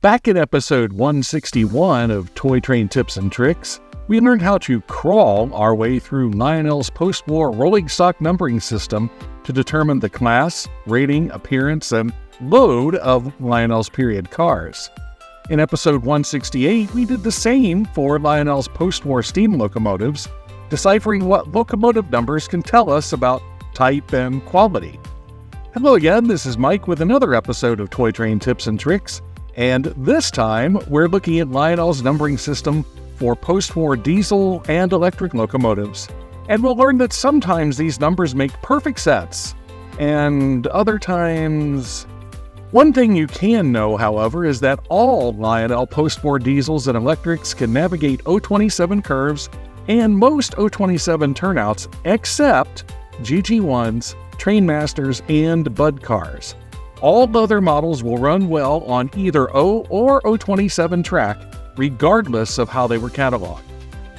Back in episode 161 of Toy Train Tips and Tricks, we learned how to crawl our way through Lionel's post-war rolling stock numbering system to determine the class, rating, appearance, and load of Lionel's period cars. In episode 168, we did the same for Lionel's post-war steam locomotives, deciphering what locomotive numbers can tell us about type and quality. Hello again, this is Mike with another episode of Toy Train Tips and Tricks, and this time we're looking at Lionel's numbering system for post-war diesel and electric locomotives. And we'll learn that sometimes these numbers make perfect sense, and other times... One thing you can know, however, is that all Lionel post-war diesels and electrics can navigate O27 curves and most O27 turnouts except GG1s, Trainmasters, and Bud cars. All other models will run well on either O or O27 track, regardless of how they were cataloged.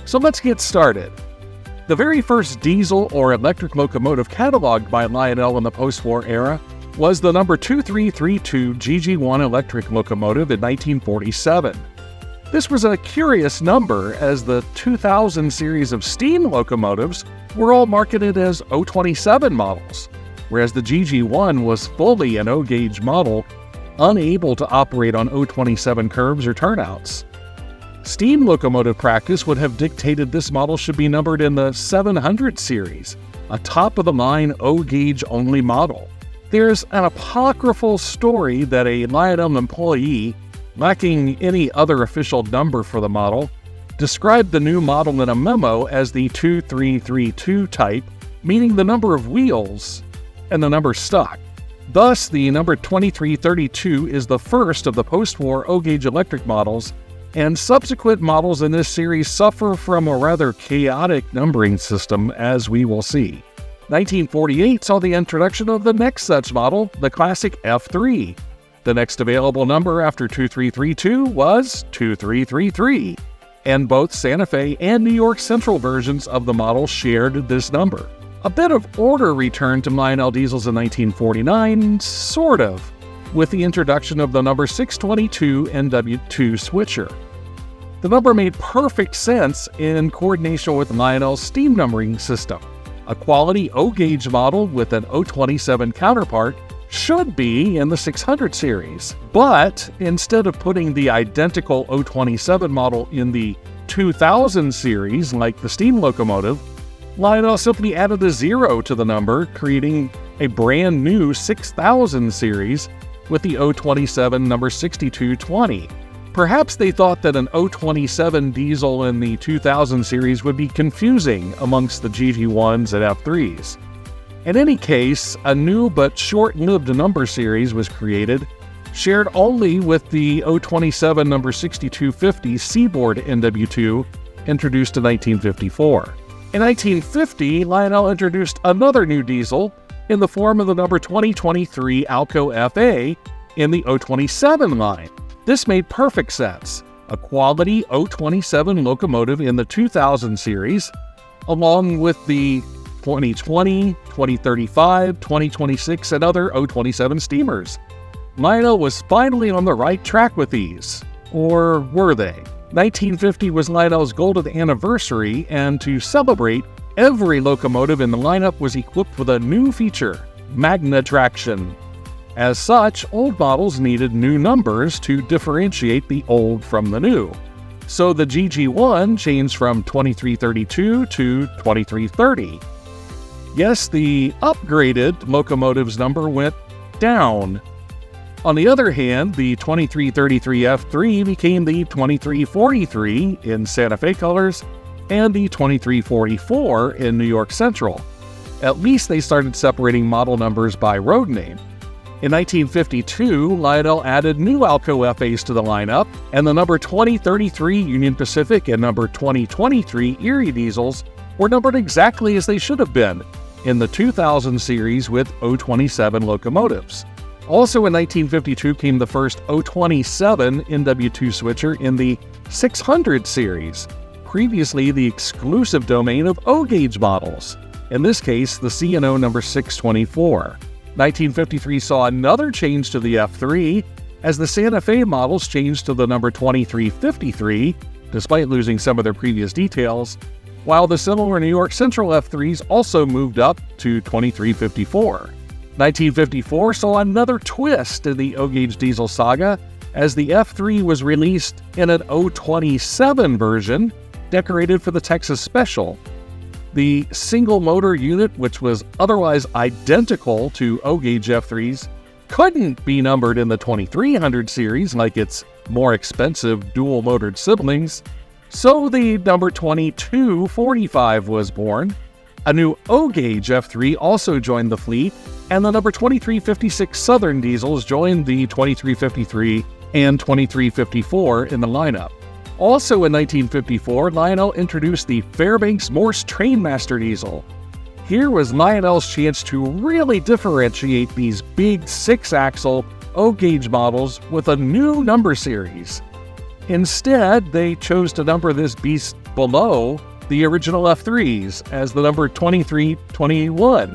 So let's get started. The very first diesel or electric locomotive cataloged by Lionel in the post-war era was the number 2332 GG1 electric locomotive in 1947. This was a curious number as the 2000 series of steam locomotives were all marketed as O27 models, whereas the GG1 was fully an O-gauge model, unable to operate on O27 curves or turnouts. Steam locomotive practice would have dictated this model should be numbered in the 700 series, a top-of-the-line O-gauge only model. There's an apocryphal story that a Lionel employee, lacking any other official number for the model, described the new model in a memo as the 2332 type, meaning the number of wheels and the number stock. Thus, the number 2332 is the first of the post-war O-gauge electric models, and subsequent models in this series suffer from a rather chaotic numbering system, as we will see. 1948 saw the introduction of the next such model, the classic F3. The next available number after 2332 was 2333, and both Santa Fe and New York Central versions of the model shared this number. A bit of order returned to Lionel diesels in 1949, sort of, with the introduction of the number 622 NW2 switcher. The number made perfect sense in coordination with Lionel's steam numbering system. A quality O-gauge model with an O27 counterpart should be in the 600 series, but instead of putting the identical O27 model in the 2000 series like the steam locomotive, Lionel simply added a 0 to the number, creating a brand new 6000 series with the O27 number 6220. Perhaps they thought that an O27 diesel in the 2000 series would be confusing amongst the GG1s and F3s. In any case, a new but short-lived number series was created, shared only with the O27 number 6250 Seaboard NW2, introduced in 1954. In 1950, Lionel introduced another new diesel in the form of the number 2023 Alco FA in the O27 line. This made perfect sense. A quality O27 locomotive in the 2000 series, along with the 2020, 2035, 2026, and other O27 steamers. Lionel was finally on the right track with these. Or were they? 1950 was Lionel's golden anniversary, and to celebrate, every locomotive in the lineup was equipped with a new feature, Magna Traction. As such, old models needed new numbers to differentiate the old from the new. So the GG1 changed from 2332 to 2330. Yes, the upgraded locomotive's number went down. On the other hand, the 2333 F3 became the 2343 in Santa Fe colors and the 2344 in New York Central. At least they started separating model numbers by road name. In 1952, Lionel added new Alco FAs to the lineup, and the number 2033 Union Pacific and number 2023 Erie diesels were numbered exactly as they should have been in the 2000 series with O27 locomotives. Also in 1952 came the first O27 NW2 switcher in the 600 series, previously the exclusive domain of O-gauge models, in this case the C&O number 624. 1953 saw another change to the F3 as the Santa Fe models changed to the number 2353, despite losing some of their previous details, while the similar New York Central F3s also moved up to 2354. 1954 saw another twist in the O-gauge diesel saga, as the F3 was released in an O27 version, decorated for the Texas Special. The single-motor unit, which was otherwise identical to O-gauge F3s, couldn't be numbered in the 2300 series like its more expensive dual-motored siblings, so the number 2245 was born. A new O-gauge F3 also joined the fleet, and the number 2356 Southern diesels joined the 2353 and 2354 in the lineup. Also in 1954, Lionel introduced the Fairbanks Morse Trainmaster diesel. Here was Lionel's chance to really differentiate these big 6-axle O-gauge models with a new number series. Instead, they chose to number this beast below the original F3s as the number 2321.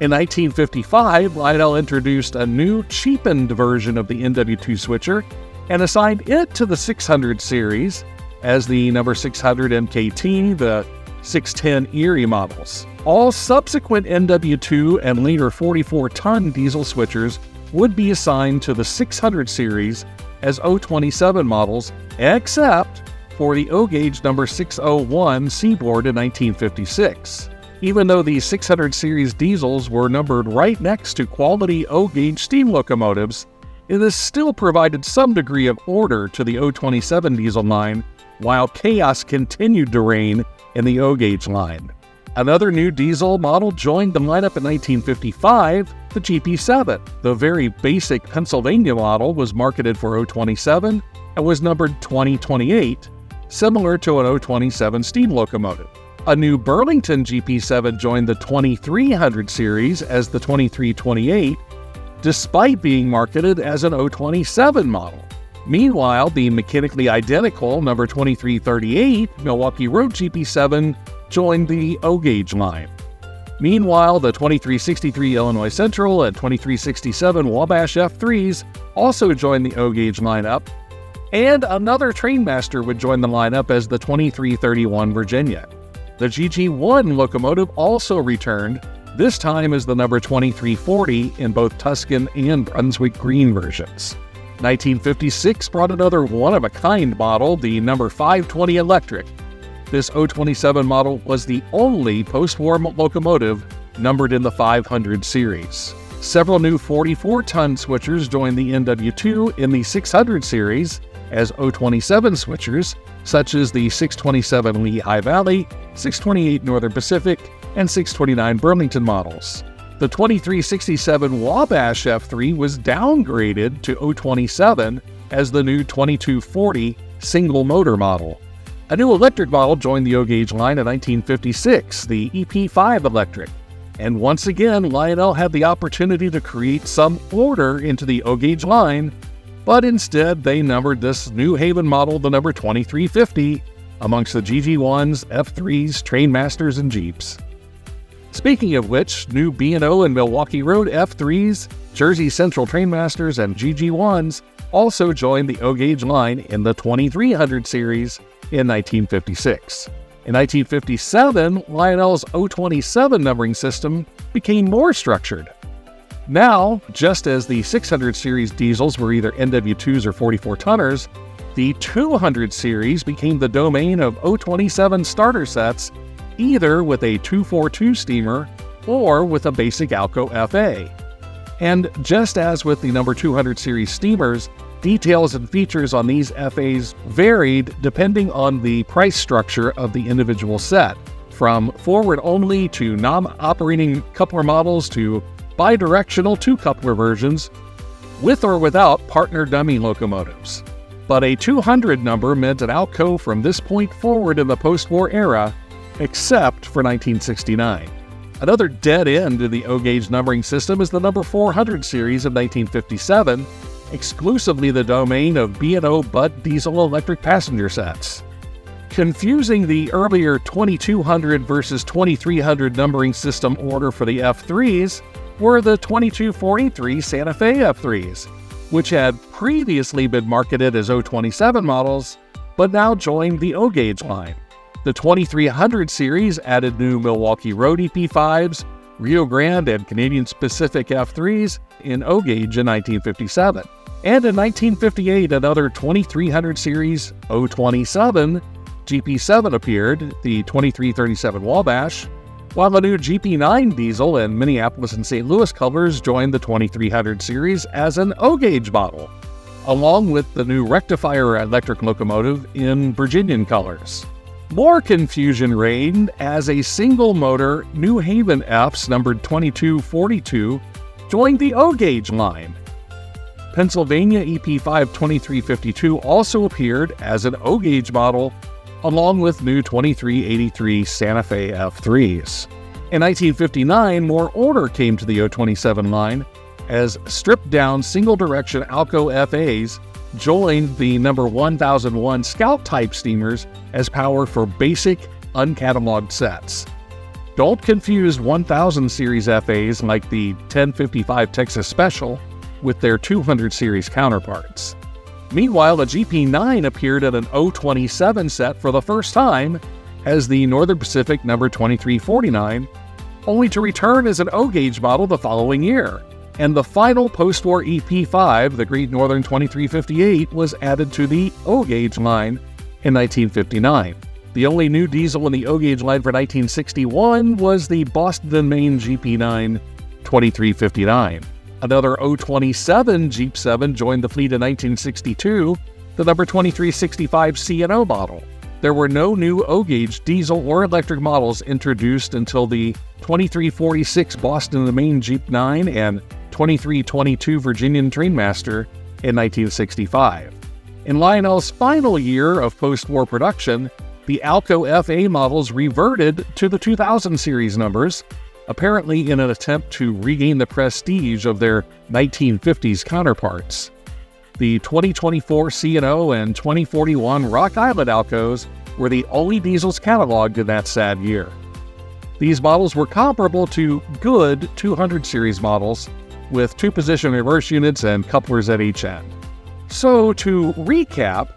In 1955, Lionel introduced a new cheapened version of the NW2 switcher and assigned it to the 600 series as the number 600 MKT, the 610 Erie models. All subsequent NW2 and later 44-ton diesel switchers would be assigned to the 600 series as O27 models, except for the O-gauge number 601 Seaboard in 1956. Even though the 600 series diesels were numbered right next to quality O-gauge steam locomotives, it has still provided some degree of order to the O27 diesel line, while chaos continued to reign in the O-gauge line. Another new diesel model joined the lineup in 1955, the GP7. The very basic Pennsylvania model was marketed for O27 and was numbered 2028, similar to an O27 steam locomotive. A new Burlington GP7 joined the 2300 series as the 2328, despite being marketed as an O27 model. Meanwhile, the mechanically identical number 2338 Milwaukee Road GP7 joined the O-gauge line. Meanwhile, the 2363 Illinois Central and 2367 Wabash F3s also joined the O-gauge lineup, and another Trainmaster would join the lineup as the 2331 Virginia. The GG1 locomotive also returned, this time as the number 2340 in both Tuscan and Brunswick Green versions. 1956 brought another one-of-a-kind model, the number 520 Electric. This O27 model was the only post-war locomotive numbered in the 500 series. Several new 44-ton switchers joined the NW2 in the 600 series as O27 switchers, such as the 627 Lehigh Valley, 628 Northern Pacific, and 629 Burlington models. The 2367 Wabash F3 was downgraded to O27 as the new 2240 single-motor model. A new electric model joined the O-gauge line in 1956, the EP5 Electric. And once again, Lionel had the opportunity to create some order into the O-gauge line, but instead they numbered this New Haven model the number 2350 amongst the GG1s, F3s, Trainmasters, and Jeeps. Speaking of which, new B&O and Milwaukee Road F3s, Jersey Central Trainmasters, and GG1s also joined the O-gauge line in the 2300 series in 1956. In 1957, Lionel's O27 numbering system became more structured. Now, just as the 600 series diesels were either NW2s or 44-tonners, the 200 series became the domain of O27 starter sets, either with a 242 steamer or with a basic Alco FA. And just as with the number 200 series steamers, details and features on these FAs varied depending on the price structure of the individual set, from forward-only to non-operating coupler models to bidirectional two-coupler versions, with or without partner dummy locomotives. But a 200 number meant an Alco from this point forward in the post-war era, except for 1969. Another dead end in the O-gauge numbering system is the number 400 series of 1957, exclusively the domain of B&O Butt diesel electric passenger sets. Confusing the earlier 2200 versus 2300 numbering system order for the F3s were the 2243 Santa Fe F3s, which had previously been marketed as O27 models, but now joined the O-gauge line. The 2300 series added new Milwaukee Road EP5s, Rio Grande and Canadian Pacific F3s in O-gauge in 1957. And in 1958, another 2300 series O27 GP7 appeared, the 2337 Wabash, while a new GP9 diesel and Minneapolis and St. Louis colors joined the 2300 series as an O-gauge model, along with the new rectifier electric locomotive in Virginian colors. More confusion reigned as a single-motor New Haven Fs numbered 2242 joined the O-gauge line. Pennsylvania EP5 2352 also appeared as an O-gauge model, along with new 2383 Santa Fe F3s. In 1959, more order came to the O27 line as stripped-down single-direction Alco FAs joined the number 1001 Scout-type steamers as power for basic, uncatalogued sets. Don't confuse 1000 series FAs like the 1055 Texas Special with their 200 series counterparts. Meanwhile, a GP9 appeared at an O27 set for the first time as the Northern Pacific number 2349, only to return as an O-gauge model the following year. And the final post-war EP5, the Great Northern 2358, was added to the O-gauge line in 1959. The only new diesel in the O-gauge line for 1961 was the Boston and Maine GP9 2359. Another O27 Jeep 7 joined the fleet in 1962, the number 2365 C&O model. There were no new O-gauge diesel or electric models introduced until the 2346 Boston and Maine Jeep 9 and 2322 Virginian Trainmaster in 1965. In Lionel's final year of post-war production, the Alco FA models reverted to the 2000 series numbers, apparently in an attempt to regain the prestige of their 1950s counterparts. The 2024 C&O and 2041 Rock Island Alcos were the only diesels cataloged in that sad year. These models were comparable to good 200 series models, with two-position reverse units and couplers at each end. So, to recap,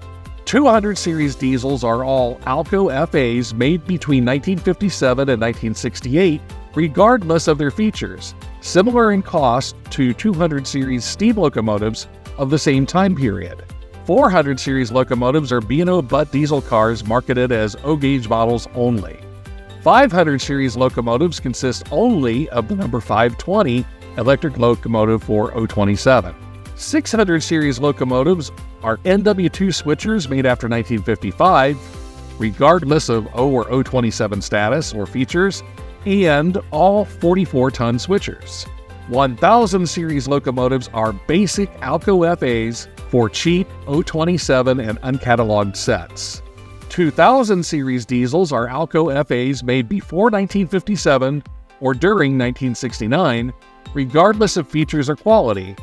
200 series diesels are all Alco FAs made between 1957 and 1968, regardless of their features, similar in cost to 200 series steam locomotives of the same time period. 400 series locomotives are B&O butt diesel cars marketed as O-gauge models only. 500 series locomotives consist only of the number 520 electric locomotive for O27. 600 series locomotives are NW2 switchers made after 1955, regardless of O or O27 status or features, and all 44-ton switchers. 1000 series locomotives are basic Alco FAs for cheap O27 and uncatalogued sets. 2000 series diesels are Alco FAs made before 1957 or during 1969, regardless of features or quality,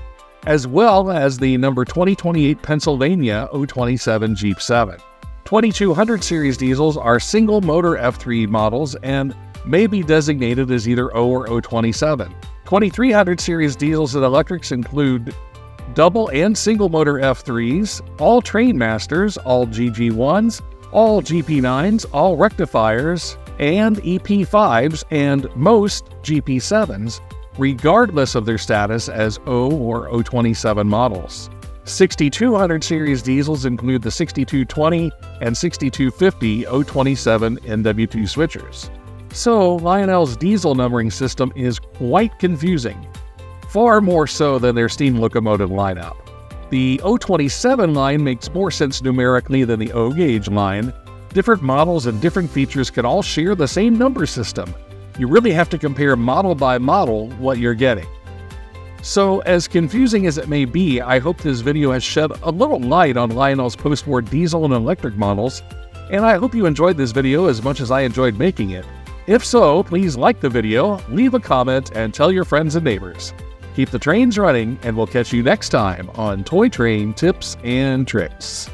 as well as the number 2028 Pennsylvania O27 Jeep 7. 2200 series diesels are single motor F3 models and may be designated as either O or O27. 2300 series diesels and electrics include double and single motor F3s, all Trainmasters, all GG1s, all GP9s, all rectifiers, and EP5s, and most GP7s, regardless of their status as O or O27 models. 6200 series diesels include the 6220 and 6250 O27 NW2 switchers. So, Lionel's diesel numbering system is quite confusing, far more so than their steam locomotive lineup. The O27 line makes more sense numerically than the O-gauge line. Different models and different features can all share the same number system. You really have to compare model by model what you're getting. So, as confusing as it may be, I hope this video has shed a little light on Lionel's post-war diesel and electric models, and I hope you enjoyed this video as much as I enjoyed making it. If so, please like the video, leave a comment, and tell your friends and neighbors. Keep the trains running, and we'll catch you next time on Toy Train Tips and Tricks.